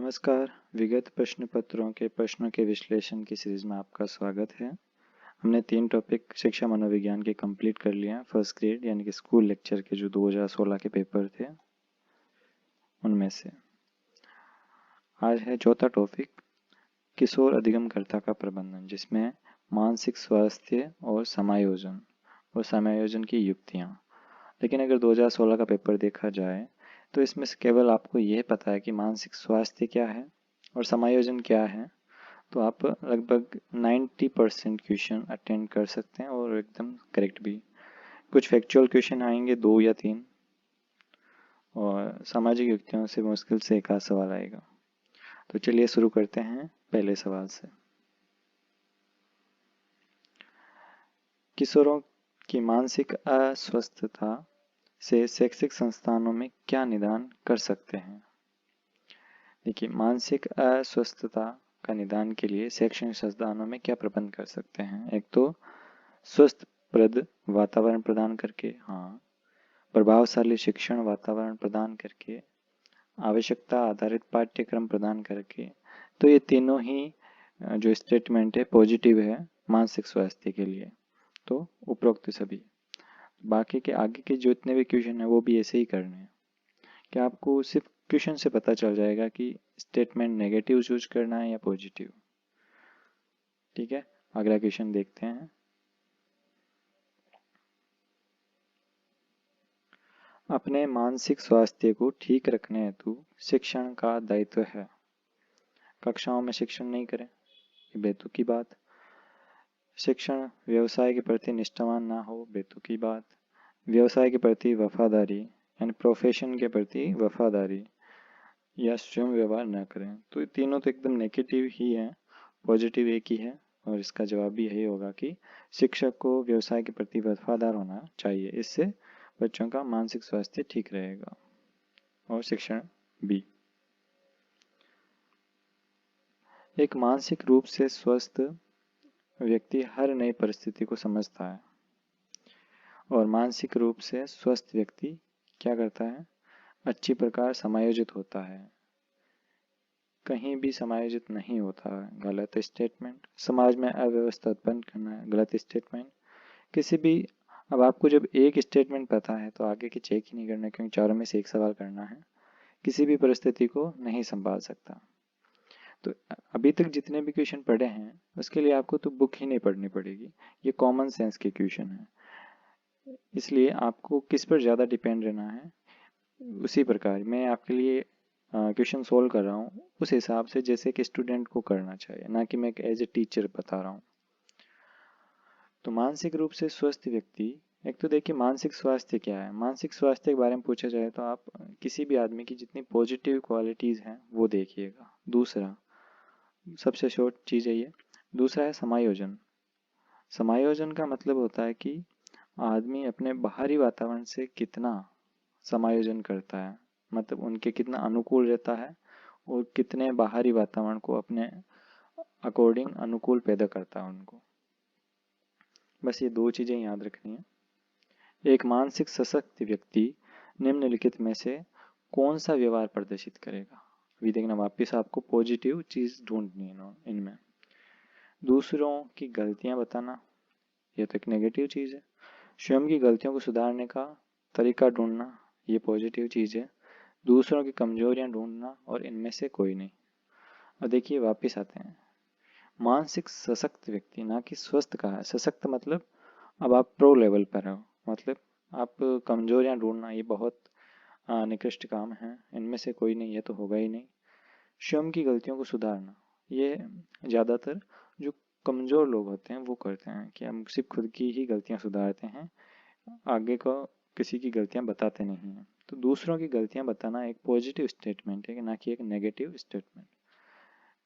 नमस्कार। विगत प्रश्न पत्रों के प्रश्नों के विश्लेषण की सीरीज में आपका स्वागत है। हमने 3 टॉपिक शिक्षा मनोविज्ञान के कंप्लीट कर लिए हैं। फर्स्ट ग्रेड यानी कि स्कूल लेक्चर के जो 2016 के पेपर थे उनमें से आज है चौथा टॉपिक, किशोर अधिगमकर्ता का प्रबंधन, जिसमें मानसिक स्वास्थ्य और समायोजन की युक्तियाँ। लेकिन अगर 2016 का पेपर देखा जाए तो इसमें से केवल आपको यह पता है कि मानसिक स्वास्थ्य क्या है और समायोजन क्या है, तो आप लगभग 90% क्वेश्चन अटेंड कर सकते हैं और एकदम करेक्ट भी। कुछ फैक्चुअल क्वेश्चन आएंगे 2 या 3 और सामाजिक युक्तियों से मुश्किल से एक आध सवाल आएगा। तो चलिए शुरू करते हैं पहले सवाल से। किशोरों की मानसिक अस्वस्थता से शैक्षिक संस्थानों में क्या निदान कर सकते हैं। देखिए, मानसिक अस्वस्थता का निदान के लिए शैक्षणिक संस्थानों में क्या प्रबंध कर सकते हैं। एक तो स्वस्थप्रद वातावरण प्रदान करके, प्रभावशाली शिक्षण वातावरण प्रदान करके, आवश्यकता आधारित पाठ्यक्रम प्रदान करके। तो ये तीनों ही जो स्टेटमेंट है पॉजिटिव है मानसिक स्वास्थ्य के लिए। तो उपरोक्त सभी, बाकी के आगे के जो इतने भी क्वेश्चन है वो भी ऐसे ही करने हैं कि आपको सिर्फ क्वेश्चन से पता चल जाएगा कि स्टेटमेंट नेगेटिव चूज करना है या पॉजिटिव। ठीक है, अगला क्वेश्चन देखते हैं। अपने मानसिक स्वास्थ्य को ठीक रखने हेतु शिक्षण का दायित्व है। कक्षाओं में शिक्षण नहीं करें, ये बेतुकी की बात। शिक्षण व्यवसाय के प्रति निष्ठावान ना हो, बेतुकी की बात। व्यवसाय के प्रति वफादारी यानी प्रोफेशन के प्रति वफादारी या स्वयं व्यवहार न करें। तो ये तीनों तो एकदम नेगेटिव ही है, पॉजिटिव एक ही है। और इसका जवाब भी यही होगा कि शिक्षक को व्यवसाय के प्रति वफादार होना चाहिए, इससे बच्चों का मानसिक स्वास्थ्य ठीक रहेगा। और शिक्षण बी, एक मानसिक रूप से स्वस्थ व्यक्ति हर नई परिस्थिति को समझता है और मानसिक रूप से स्वस्थ व्यक्ति क्या करता है, अच्छी प्रकार समायोजित होता है। कहीं भी समायोजित नहीं होता है, गलत स्टेटमेंट। समाज में अव्यवस्था उत्पन्न करना है, गलत स्टेटमेंट। किसी भी, अब आपको जब एक स्टेटमेंट पता है तो आगे की चेक ही नहीं करना, क्योंकि चारों में से एक सवाल करना है। किसी भी परिस्थिति को नहीं संभाल सकता। तो अभी तक जितने भी क्वेश्चन पढ़े हैं उसके लिए आपको तो बुक ही नहीं पढ़नी पड़ेगी, ये कॉमन सेंस के क्वेश्चन है। इसलिए आपको किस पर ज़्यादा डिपेंड रहना है, उसी प्रकार मैं आपके लिए क्वेश्चन सोल्व कर रहा हूँ उस हिसाब से जैसे कि स्टूडेंट को करना चाहिए, ना कि मैं एज ए टीचर बता रहा हूँ। तो मानसिक रूप से स्वस्थ व्यक्ति, एक तो देखिए मानसिक स्वास्थ्य क्या है। मानसिक स्वास्थ्य के बारे में पूछा जाए तो आप किसी भी आदमी की जितनी पॉजिटिव क्वालिटीज़ हैं वो देखिएगा। दूसरा, सबसे शॉर्ट चीज़ है ये। दूसरा है समायोजन। समायोजन का मतलब होता है कि आदमी अपने बाहरी वातावरण से कितना समायोजन करता है, मतलब उनके कितना अनुकूल रहता है और कितने बाहरी वातावरण को अपने अकॉर्डिंग अनुकूल पैदा करता है उनको। बस ये 2 चीज़ें याद रखनी है। एक मानसिक सशक्त व्यक्ति निम्नलिखित में से कौन सा व्यवहार प्रदर्शित करेगा। अभी देखना, वापिस आपको पॉजिटिव चीज़ ढूंढनी है इनमें। दूसरों की गलतियां बताना, ये तो एक नेगेटिव चीज़ है। स्वयं की गलतियों को सुधारने का तरीका ढूंढना, ये पॉजिटिव चीज़ है। दूसरों की कमजोरियां ढूंढना, और इनमें से कोई नहीं। और देखिए वापिस आते हैं, मानसिक सशक्त व्यक्ति, ना कि स्वस्थ कहा है। सशक्त मतलब अब आप प्रो लेवल पर हो, मतलब आप कमजोरियां ढूंढना ये बहुत निकृष्ट काम है, इनमें से कोई नहीं, ये तो होगा ही नहीं। स्वयं की गलतियों को सुधारना, ये ज़्यादातर जो कमज़ोर लोग होते हैं वो करते हैं कि हम सिर्फ खुद की ही गलतियां सुधारते हैं, आगे को किसी की गलतियां बताते नहीं हैं। तो दूसरों की गलतियां बताना एक पॉजिटिव स्टेटमेंट है, ना कि एक नेगेटिव स्टेटमेंट।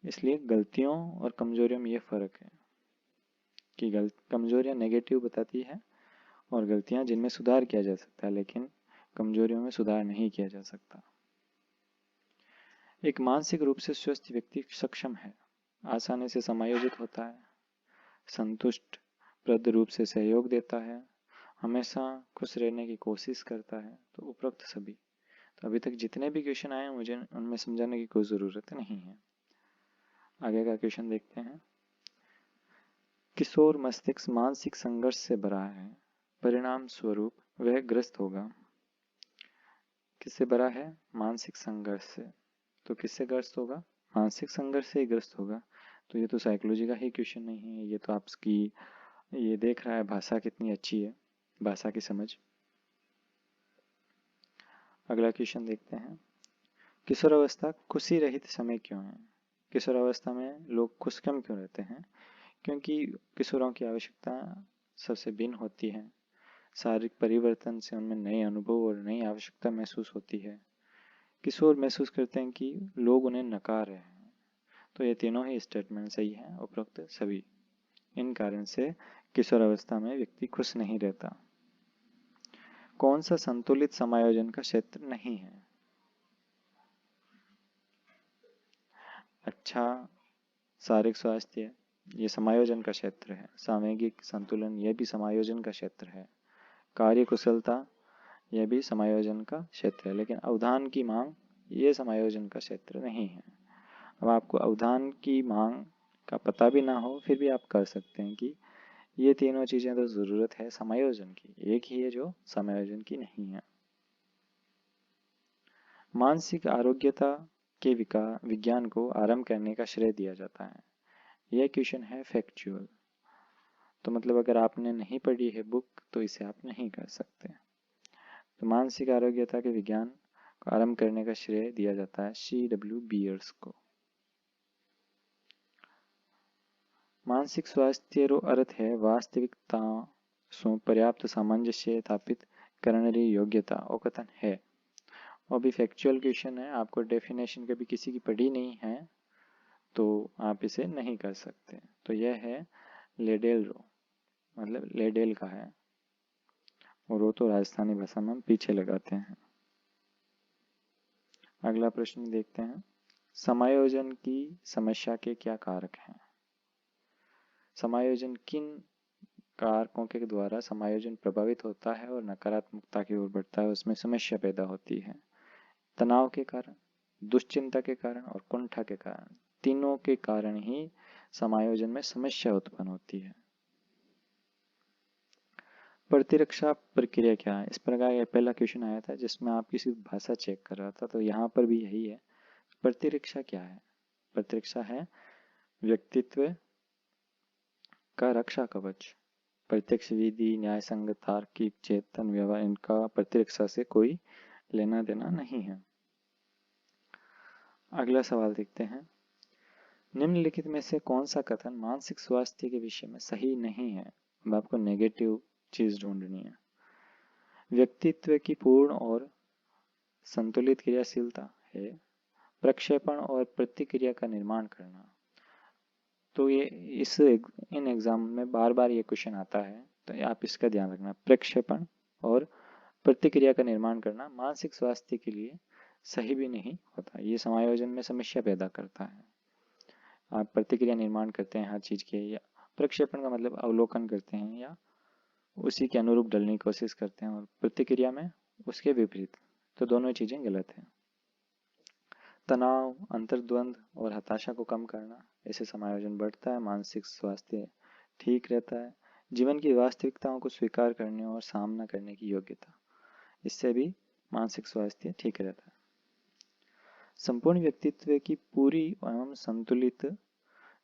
इसलिए गलतियों और कमजोरियों में ये फ़र्क है कि कमजोरियां नेगेटिव बताती है और गलतियां जिनमें सुधार किया जा सकता है, लेकिन कमजोरियों में सुधार नहीं किया जा सकता। एक मानसिक रूप से स्वस्थ व्यक्ति सक्षम है, आसानी से समायोजित होता है, संतुष्ट प्रद रूप से सहयोग देता है, हमेशा खुश रहने की कोशिश करता है। तो उपरोक्त सभी, तो अभी तक जितने भी क्वेश्चन आए मुझे उनमें समझाने की कोई ज़रूरत नहीं है। आगे का क्वेश्चन देखते हैं। किशोर मस्तिष्क मानसिक संघर्ष से भरा है, परिणाम स्वरूप वह ग्रस्त होगा। किससे भरा है? मानसिक संघर्ष से। तो किससे ग्रस्त होगा? मानसिक संघर्ष से ही ग्रस्त होगा। तो ये तो साइकोलॉजी का ही क्वेश्चन नहीं है, ये तो आपकी ये देख रहा है भाषा कितनी अच्छी है, भाषा की समझ। अगला क्वेश्चन देखते हैं। किशोरावस्था खुशी रहित समय क्यों है? किशोरावस्था में लोग खुश कम क्यों रहते हैं? क्योंकि किशोरों की आवश्यकता सबसे भिन्न होती है। शारीरिक परिवर्तन से उनमें नए अनुभव और नई आवश्यकता महसूस होती है। किशोर महसूस करते हैं कि लोग उन्हें नकार रहे हैं। तो ये तीनों ही स्टेटमेंट सही है, उपरोक्त सभी। इन कारण से किशोरावस्था में व्यक्ति खुश नहीं रहता। कौन सा संतुलित समायोजन का क्षेत्र नहीं है? अच्छा शारीरिक स्वास्थ्य ये समायोजन का क्षेत्र है। सामूहिक संतुलन यह भी समायोजन का क्षेत्र है। कार्य कुशलता यह भी समायोजन का क्षेत्र है। लेकिन अवधान की मांग ये समायोजन का क्षेत्र नहीं है। अब आपको अवधान की मांग का पता भी ना हो फिर भी आप कर सकते हैं कि ये तीनों चीजें तो जरूरत है समायोजन की, एक ही है जो समायोजन की नहीं है। मानसिक आरोग्यता के विज्ञान को आरंभ करने का श्रेय दिया जाता है। यह क्वेश्चन है फैक्चुअल। तो मतलब अगर आपने नहीं पढ़ी है बुक तो इसे आप नहीं कर सकते। तो मानसिक आरोग्यता के विज्ञान को आरंभ करने का श्रेय दिया जाता है C.W. बियर्स को। मानसिक स्वास्थ्यरो अर्थ है वास्तविकता सो पर्याप्त सामंजस्य स्थापित करने की योग्यता और कथन है। और भी फैक्चुअल क्वेश्चन है, आपको डेफिनेशन कभी किसी की पढ़ी नहीं है तो आप इसे नहीं कर सकते। तो यह है लेडेलरो, मतलब लेडेल का है, और वो तो राजस्थानी भाषा में हम पीछे लगाते हैं। अगला प्रश्न देखते हैं। समायोजन की समस्या के क्या कारक हैं? समायोजन किन कारकों के द्वारा समायोजन प्रभावित होता है और नकारात्मकता की ओर बढ़ता है, उसमें समस्या पैदा होती है? तनाव के कारण, दुश्चिंता के कारण और कुंठा के कारण। तीनों के कारण ही समायोजन में समस्या उत्पन्न होती है। प्रतिरक्षा प्रक्रिया क्या है? इस प्रकार का पहला क्वेश्चन आया था जिसमें आप किसी भाषा चेक कर रहा था, तो यहाँ पर भी यही है। प्रतिरक्षा क्या है? प्रतिरक्षा है व्यक्तित्व का रक्षा कवच। प्रत्यक्ष विधि, न्याय संगत, तार्किक, चेतन व्यवहार, इनका प्रतिरक्षा से कोई लेना देना नहीं है। अगला सवाल देखते हैं। निम्नलिखित में से कौन सा कथन मानसिक स्वास्थ्य के विषय में सही नहीं है? अब आपको नेगेटिव चीज ढूंढनी है। व्यक्तित्व की पूर्ण और संतुलित क्रियाशीलता है प्रक्षेपण और प्रतिक्रिया का निर्माण करना। तो ये इन एग्जाम में बार बार ये क्वेश्चन आता है, तो आप इसका ध्यान रखना। प्रक्षेपण और प्रतिक्रिया का निर्माण करना मानसिक स्वास्थ्य के लिए सही भी नहीं होता, ये समायोजन में समस्या पैदा करता है। आप प्रतिक्रिया निर्माण करते हैं हर चीज के, या प्रक्षेपण का मतलब अवलोकन करते हैं या उसी के अनुरूप ढलने की कोशिश करते हैं, और प्रतिक्रिया में उसके विपरीत, तो दोनों चीजें गलत है। तनाव, अंतर्द्वंद और हताशा को कम करना, इससे समायोजन बढ़ता है, मानसिक स्वास्थ्य ठीक रहता है। जीवन की वास्तविकताओं को स्वीकार करने और सामना करने की योग्यता, इससे भी मानसिक स्वास्थ्य ठीक रहता है। संपूर्ण व्यक्तित्व की पूरी एवं संतुलित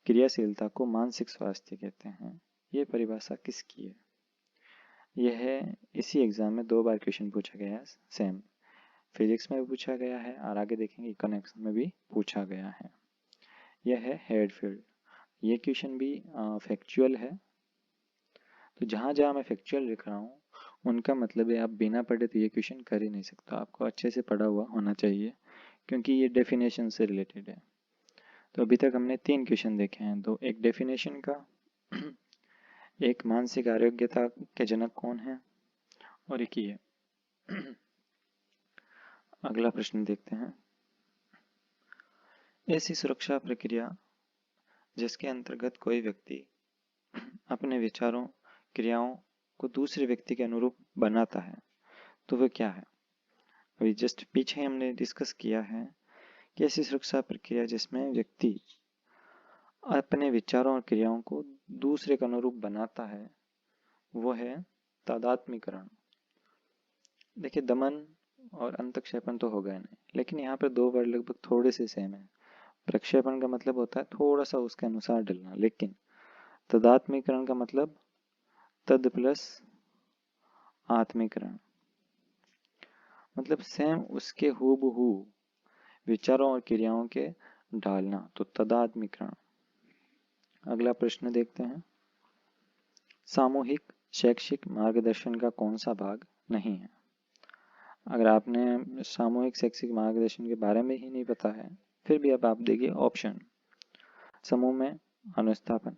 क्रियाशीलता को मानसिक स्वास्थ्य कहते हैं। यह परिभाषा किसकी है? यह है इसी एग्जाम में 2 बार क्वेश्चन पूछा गया है, सेम फिजिक्स में भी पूछा गया है और आगे देखेंगे इकोनॉमिक्स में भी पूछा गया है। यह है हेडफील्ड। ये क्वेश्चन भी फैक्चुअल है। तो जहां जहां मैं फैक्चुअल लिख रहा हूँ उनका मतलब है आप बिना पढ़े तो ये क्वेश्चन कर ही नहीं सकते, आपको अच्छे से पढ़ा हुआ होना चाहिए क्योंकि ये डेफिनेशन से रिलेटेड है। तो अभी तक हमने 3 क्वेश्चन देखे हैं, तो एक डेफिनेशन का, एक मानसिक आरोग्यता के जनक कौन है, और एक ये। अगला प्रश्न देखते हैं। ऐसी सुरक्षा प्रक्रिया जिसके अंतर्गत कोई व्यक्ति अपने विचारों, क्रियाओं को दूसरे व्यक्ति के अनुरूप बनाता है, तो वह क्या है? अभी जस्ट पीछे हमने डिस्कस किया है कि ऐसी सुरक्षा प्रक्रिया जिसमें व्यक्ति अपने विचारों और क्रियाओं को दूसरे के अनुरूप बनाता है, वो है तादात्म्यकरण। देखिए, दमन और अंतःक्षेपण तो हो गए नहीं, लेकिन यहाँ पर दो वर्ड लगभग थोड़े से सेम है। प्रक्षेपण का मतलब होता है थोड़ा सा उसके अनुसार डलना, लेकिन तदात्मीकरण का मतलब तद प्लस आत्मीकरण, मतलब सेम उसके हूबहू विचारों और क्रियाओं के डालना, तो तदात्मीकरण। अगला प्रश्न देखते हैं। सामूहिक शैक्षिक मार्गदर्शन का कौन सा भाग नहीं है? अगर आपने सामूहिक शैक्षिक मार्गदर्शन के बारे में ही नहीं पता है, फिर भी अब आप देखिए ऑप्शन। समूह में अनुस्थापन,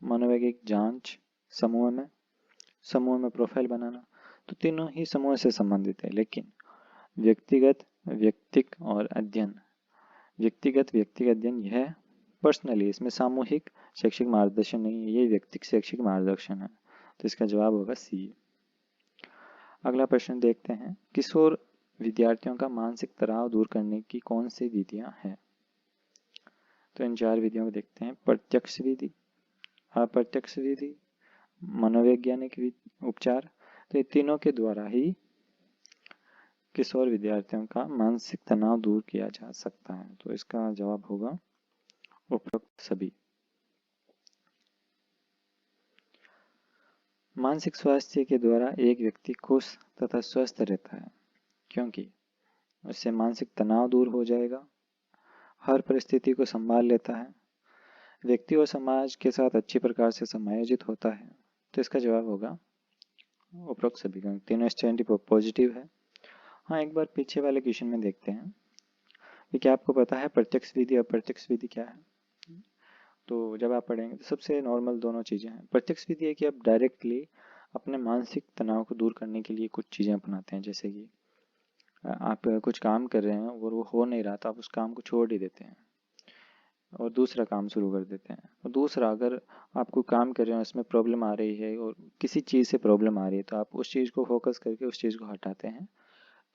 मनोवैज्ञानिक जांच समूह में प्रोफाइल बनाना, तो तीनों ही समूह से संबंधित है। लेकिन व्यक्तिगत व्यक्तिक और अध्ययन, व्यक्तिगत व्यक्तिगत अध्ययन यह पर्सनली, इसमें सामूहिक शैक्षिक मार्गदर्शन नहीं है, ये व्यक्तिगत शैक्षिक मार्गदर्शन है। तो इसका जवाब होगा सी। अगला प्रश्न देखते हैं। किशोर विद्यार्थियों का मानसिक तनाव दूर करने की कौन सी विधियां हैं? तो इन 4 विधियों को देखते हैं। प्रत्यक्ष विधि, अप्रत्यक्ष विधि, मनोवैज्ञानिक उपचार। तो ये तीनों के द्वारा ही किशोर विद्यार्थियों का मानसिक तनाव दूर किया जा सकता है। तो इसका जवाब होगा उपरोक्त सभी। मानसिक स्वास्थ्य के द्वारा एक व्यक्ति खुश तथा स्वस्थ रहता है, क्योंकि उससे मानसिक तनाव दूर हो जाएगा, हर परिस्थिति को संभाल लेता है, व्यक्ति और समाज के साथ अच्छी प्रकार से समायोजित होता है। तो इसका जवाब होगा उपरोक्त सभी का। तीनों स्टैंडर्ड पॉजिटिव है। हाँ, एक बार पीछे वाले क्वेश्चन में देखते हैं कि क्या आपको पता है प्रत्यक्ष विधि अप्रत्यक्ष विधि क्या है? तो जब आप पढ़ेंगे तो सबसे नॉर्मल दोनों चीज़ें हैं। प्रत्यक्ष विधि है कि आप डायरेक्टली अपने मानसिक तनाव को दूर करने के लिए कुछ चीज़ें अपनाते हैं, जैसे कि आप कुछ काम कर रहे हैं और वो हो नहीं रहा, तो आप उस काम को छोड़ ही देते हैं और दूसरा काम शुरू कर देते हैं। और दूसरा, अगर आपको काम कर रहे हैं उसमें प्रॉब्लम आ रही है और किसी चीज़ से प्रॉब्लम आ रही है, तो आप उस चीज़ को फोकस करके उस चीज़ को हटाते हैं,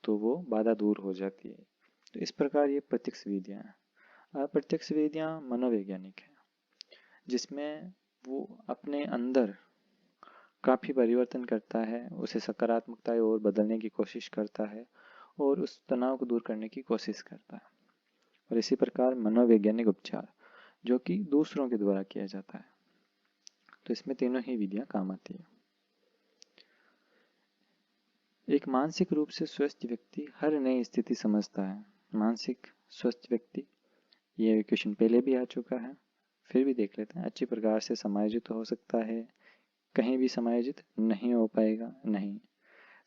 तो वो बाधा दूर हो जाती है। तो इस प्रकार ये प्रत्यक्ष विधियाँ हैं। अप्रत्यक्ष विधियाँ मनोवैज्ञानिक है, जिसमें वो अपने अंदर काफ़ी परिवर्तन करता है, उसे सकारात्मकता और बदलने की कोशिश करता है और उस तनाव को दूर करने की कोशिश करता है। और इसी प्रकार मनोवैज्ञानिक उपचार, जो कि दूसरों के द्वारा किया जाता है। तो इसमें तीनों ही विधियां काम आती है। एक मानसिक रूप से स्वस्थ व्यक्ति हर नई स्थिति समझता है। मानसिक स्वस्थ व्यक्ति, ये क्वेश्चन पहले भी आ चुका है, फिर भी देख लेते हैं। अच्छी प्रकार से समायोजित हो सकता है, कहीं भी समायोजित नहीं हो पाएगा, नहीं।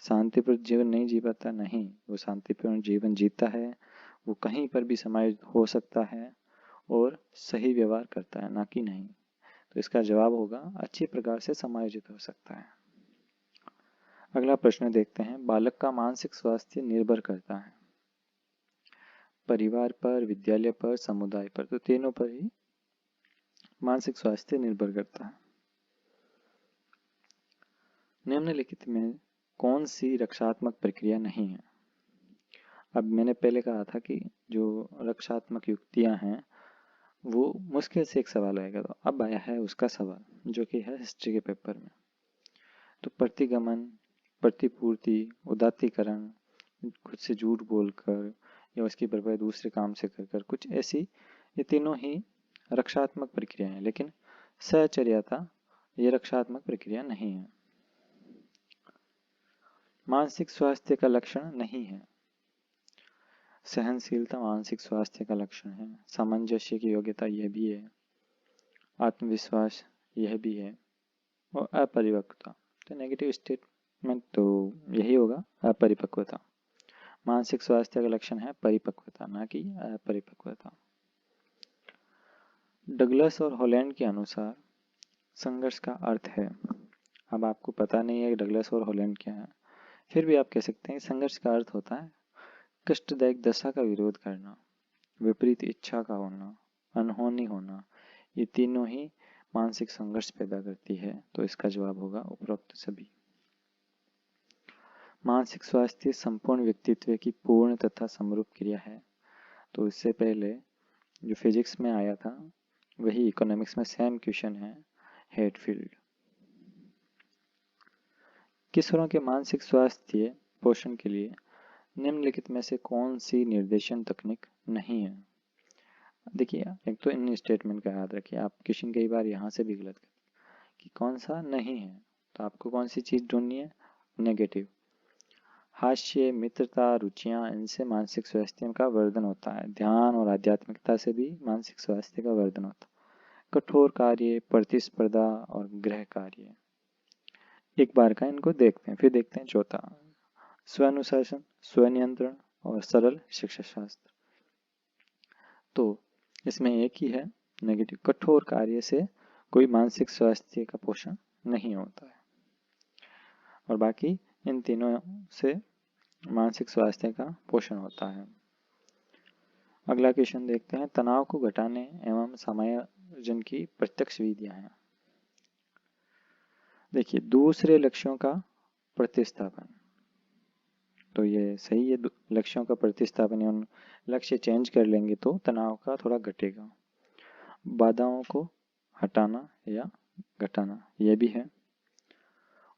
शांतिपूर्ण जीवन नहीं जी पाता, नहीं। वो शांतिपूर्ण जीवन जीता है, वो कहीं पर भी समायोजित हो सकता है और सही व्यवहार करता है, ना कि नहीं। तो इसका जवाब होगा अच्छी प्रकार से समायोजित हो सकता है। अगला प्रश्न देखते हैं। बालक का मानसिक स्वास्थ्य निर्भर करता है परिवार पर, विद्यालय पर, समुदाय पर। तो तीनों पर ही मानसिक स्वास्थ्य निर्भर करता है। निम्नलिखित में कौन सी रक्षात्मक प्रक्रिया नहीं है? अब मैंने पहले कहा था कि जो रक्षात्मक युक्तियां हैं वो मुश्किल से एक सवाल आएगा, तो अब आया है उसका सवाल, जो कि है हिस्ट्री के पेपर में। तो प्रतिगमन, प्रतिपूर्ति, उदात्तीकरण, खुद से झूठ बोलकर या उसकी भरपाई दूसरे काम से कर कुछ ऐसी, ये तीनों ही रक्षात्मक प्रक्रिया है। लेकिन सहचर्यता ये रक्षात्मक प्रक्रिया नहीं है। मानसिक स्वास्थ्य का लक्षण नहीं है। सहनशीलता मानसिक स्वास्थ्य का लक्षण है। सामंजस्य की योग्यता यह भी है। आत्मविश्वास यह भी है। और अपरिपक्वता, तो नेगेटिव स्टेटमेंट तो यही होगा, अपरिपक्वता। मानसिक स्वास्थ्य का लक्षण है परिपक्वता, ना कि अपरिपक्वता। डगलस और हॉलैंड के अनुसार संघर्ष का अर्थ है। अब आपको पता नहीं है डगलस और हॉलैंड क्या है, फिर भी आप कह सकते हैं संघर्ष का अर्थ होता है कष्टदायक दशा का विरोध करना, विपरीत इच्छा का होना, अनहोनी होना। ये तीनों ही मानसिक संघर्ष पैदा करती है। तो इसका जवाब होगा उपरोक्त सभी। मानसिक स्वास्थ्य संपूर्ण व्यक्तित्व की पूर्ण तथा समरूप क्रिया है। तो इससे पहले जो फिजिक्स में आया था वही इकोनॉमिक्स में सेम क्वेश्चन है, हेटफील्ड। किशोरों के मानसिक स्वास्थ्य पोषण के लिए निम्नलिखित में से कौन सी निर्देशन तकनीक नहीं है? देखिए, एक तो इन स्टेटमेंट का याद रखिए, आप क्वेश्चन कई बार यहाँ से भी गलत करते कि कौन सा नहीं है, तो आपको कौन सी चीज़ ढूंढनी है? नेगेटिव। हास्य, मित्रता, रुचियां, इनसे मानसिक स्वास्थ्य का वर्धन होता है। ध्यान और आध्यात्मिकता से भी मानसिक स्वास्थ्य का वर्धन होता है। कठोर कार्य, प्रतिस्पर्धा और गृह कार्य। एक बार का इनको देखते हैं, फिर देखते हैं चौथा, स्वानुशासन, स्वनियंत्रण और सरल शिक्षा शास्त्र। तो इसमें एक ही है नेगेटिव, कठोर कार्य से कोई मानसिक स्वास्थ्य का पोषण नहीं होता है, और बाकी इन तीनों से मानसिक स्वास्थ्य का पोषण होता है। अगला क्वेश्चन देखते हैं, तनाव को घटाने एवं समायोजन की प्रत्यक्ष विधियां हैं। देखिए, दूसरे लक्ष्यों का प्रतिस्थापन, तो ये सही है। लक्ष्यों का प्रतिस्थापन या लक्ष्य चेंज कर लेंगे तो तनाव का थोड़ा घटेगा। बाधाओं को हटाना या घटाना, ये भी है।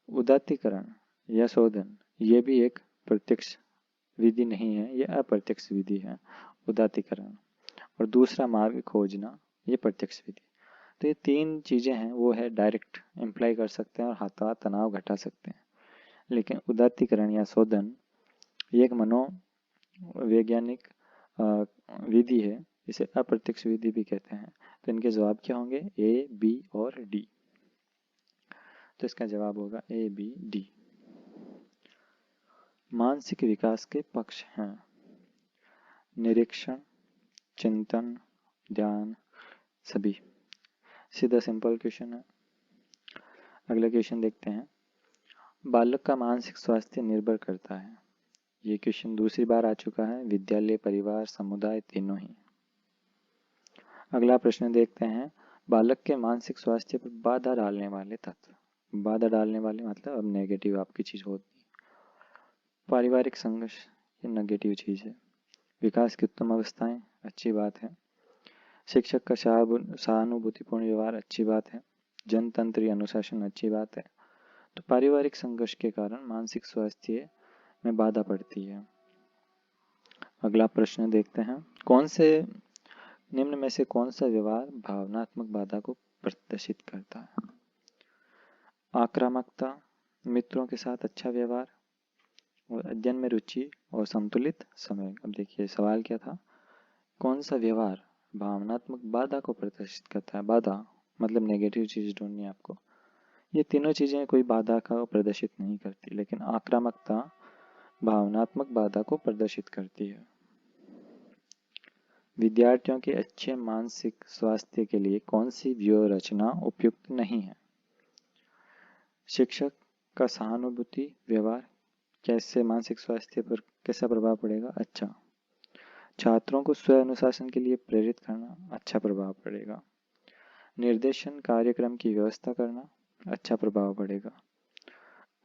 उदात्तीकरण या शोधन, ये भी एक प्रत्यक्ष विधि नहीं है, ये अप्रत्यक्ष विधि है, उदात्तीकरण। और दूसरा मार्ग खोजना, ये प्रत्यक्ष विधि। तो ये तीन चीजें हैं, वो है डायरेक्ट इम्प्लाई कर सकते हैं और हाथों तनाव घटा सकते हैं। लेकिन उदात्तीकरण या शोधन ये एक मनोवैज्ञानिक विधि है, इसे अप्रत्यक्ष विधि भी कहते हैं। तो इनके जवाब क्या होंगे? ए, बी और डी। तो इसका जवाब होगा ए, बी, डी। मानसिक विकास के पक्ष हैं निरीक्षण, चिंतन, ध्यान, सभी। सीधा सिंपल क्वेश्चन है। अगला क्वेश्चन देखते हैं, बालक का मानसिक स्वास्थ्य निर्भर करता है। ये क्वेश्चन दूसरी बार आ चुका है, विद्यालय, परिवार, समुदाय, तीनों ही। अगला प्रश्न देखते हैं, बालक के मानसिक स्वास्थ्य पर बाधा डालने वाले तत्व। बाधा डालने वाले मतलब अब नेगेटिव आपकी चीज होती है। पारिवारिक संघर्ष, ये नेगेटिव चीज है। विकास की उत्तम अवस्थाएं, अच्छी बात है। शिक्षक का सहानुभूतिपूर्ण व्यवहार, अच्छी बात है। जनतंत्र अनुशासन, अच्छी बात है। तो पारिवारिक संघर्ष के कारण मानसिक स्वास्थ्य में बाधा पड़ती है। अगला प्रश्न देखते हैं, कौन से निम्न में से कौन सा व्यवहार भावनात्मक बाधा को प्रदर्शित करता है? आक्रामकता, मित्रों के साथ अच्छा व्यवहार और अध्ययन में रुचि और संतुलित समय। अब देखिए सवाल क्या था, कौन सा व्यवहार भावनात्मक बाधा को प्रदर्शित करता है? बाधा मतलब नेगेटिव चीज ढूंढनी है आपको। ये तीनों चीजें कोई बाधा का प्रदर्शित नहीं करती, लेकिन आक्रामकता भावनात्मक बाधा को प्रदर्शित करती है। विद्यार्थियों के अच्छे मानसिक स्वास्थ्य के लिए कौन सी व्यूह रचना उपयुक्त नहीं है? शिक्षक का सहानुभूति व्यवहार कैसे मानसिक स्वास्थ्य पर कैसा प्रभाव पड़ेगा? अच्छा। छात्रों को स्व अनुशासन के लिए प्रेरित करना, अच्छा प्रभाव पड़ेगा। निर्देशन कार्यक्रम की व्यवस्था करना, अच्छा प्रभाव पड़ेगा।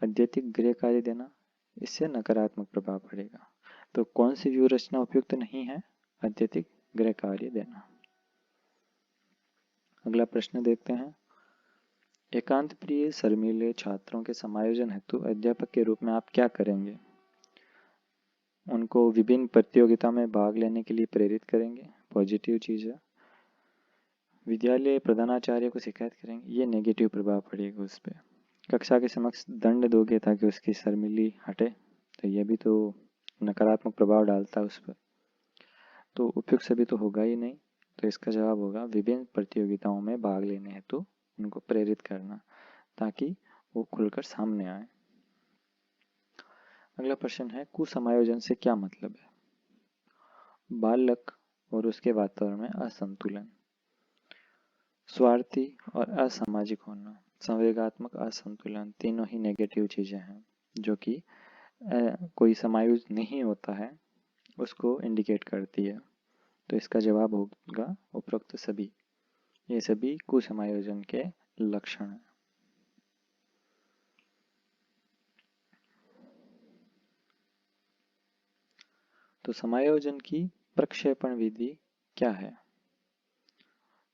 अत्यधिक गृह कार्य देना, इससे नकारात्मक प्रभाव पड़ेगा। तो कौन सी व्यूह रचना उपयुक्त नहीं है? अत्यधिक गृह कार्य देना। अगला प्रश्न देखते हैं, एकांत प्रिय शर्मीले छात्रों के समायोजन हेतु अध्यापक के रूप में आप क्या करेंगे? उनको विभिन्न प्रतियोगिता में भाग लेने के लिए प्रेरित करेंगे, पॉजिटिव चीज है। विद्यालय प्रधानाचार्य को शिकायत करेंगे, ये नेगेटिव प्रभाव पड़ेगा उस पर। कक्षा के समक्ष दंड दोगे ताकि उसकी शर्मिली हटे, तो ये भी तो नकारात्मक प्रभाव डालता है उस पर। तो उपयुक्त सभी तो होगा ही नहीं, तो इसका जवाब होगा विभिन्न प्रतियोगिताओं में भाग लेने हेतु उनको प्रेरित करना ताकि वो खुलकर सामने आए। अगला प्रश्न है, कुसमायोजन से क्या मतलब है? बालक और उसके वातावरण में असंतुलन, स्वार्थी और असामाजिक होना, संवेगात्मक असंतुलन, तीनों ही नेगेटिव चीजें हैं जो कि कोई समायोजन नहीं होता है उसको इंडिकेट करती है। तो इसका जवाब होगा उपरोक्त सभी। ये सभी कुसमायोजन के लक्षण हैं। तो समायोजन की प्रक्षेपण विधि क्या है?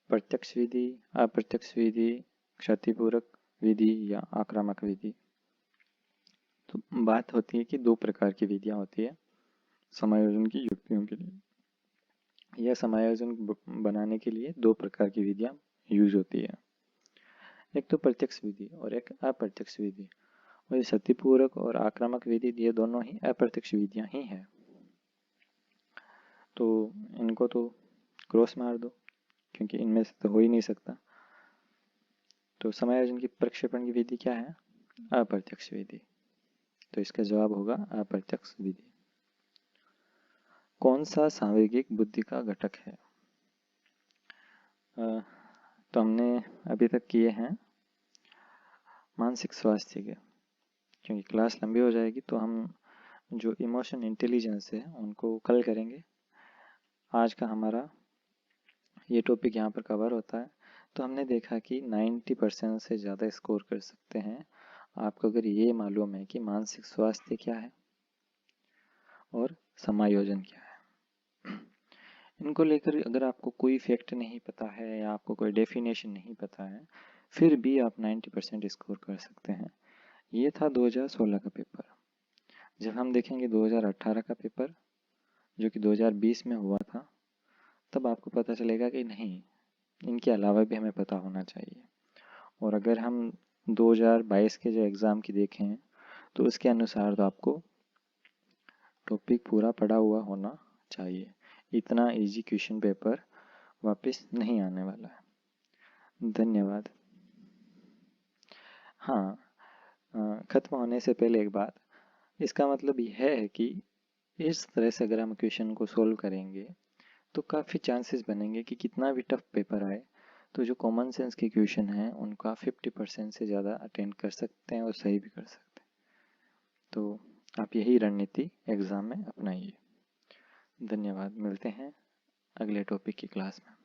प्रत्यक्ष विधि, अप्रत्यक्ष विधि, क्षतिपूरक विधि या आक्रामक विधि? तो बात होती है कि दो प्रकार की विधियां होती है समायोजन की युक्तियों के लिए। यह समायोजन बनाने के लिए दो प्रकार की विधियां यूज होती है, एक तो प्रत्यक्ष विधि और एक अप्रत्यक्ष विधि। और ये क्षतिपूरक और आक्रामक विधि ये दोनों ही अप्रत्यक्ष विधियां ही हैं। तो इनको तो क्रॉस मार दो क्योंकि इनमें से तो हो ही नहीं सकता। तो समायोजन की प्रक्षेपण की विधि क्या है? अप्रत्यक्ष विधि। तो इसका जवाब होगा अप्रत्यक्ष विधि। कौन सा सांवेगिक बुद्धि का घटक है? तो हमने अभी तक किए हैं मानसिक स्वास्थ्य के, क्योंकि क्लास लंबी हो जाएगी तो हम जो इमोशन इंटेलिजेंस है उनको कल करेंगे। आज का हमारा ये टॉपिक यहाँ पर कवर होता है। तो हमने देखा कि 90% से ज़्यादा स्कोर कर सकते हैं आपको अगर ये मालूम है कि मानसिक स्वास्थ्य क्या है और समायोजन क्या है। इनको लेकर अगर आपको कोई फैक्ट नहीं पता है या आपको कोई डेफिनेशन नहीं पता है, फिर भी आप 90% स्कोर कर सकते हैं। ये था 2016 का पेपर। जब हम देखेंगे 2018 का पेपर जो कि 2020 में हुआ था, तब आपको पता चलेगा कि नहीं, इनके अलावा भी हमें पता होना चाहिए। और अगर हम 2022 के जो एग्ज़ाम की देखें तो उसके अनुसार तो आपको टॉपिक पूरा पढ़ा हुआ होना चाहिए। इतना इजी क्वेश्चन पेपर वापस नहीं आने वाला है। धन्यवाद। हाँ, ख़त्म होने से पहले एक बात, इसका मतलब यह है कि इस तरह से अगर हम क्वेश्चन को सोल्व करेंगे तो काफ़ी चांसेस बनेंगे कि कितना भी टफ पेपर आए तो जो कॉमन सेंस के क्वेश्चन हैं उनको आप 50% से ज़्यादा अटेंड कर सकते हैं और सही भी कर सकते हैं। तो आप यही रणनीति एग्ज़ाम में अपनाइए। धन्यवाद। मिलते हैं अगले टॉपिक की क्लास में।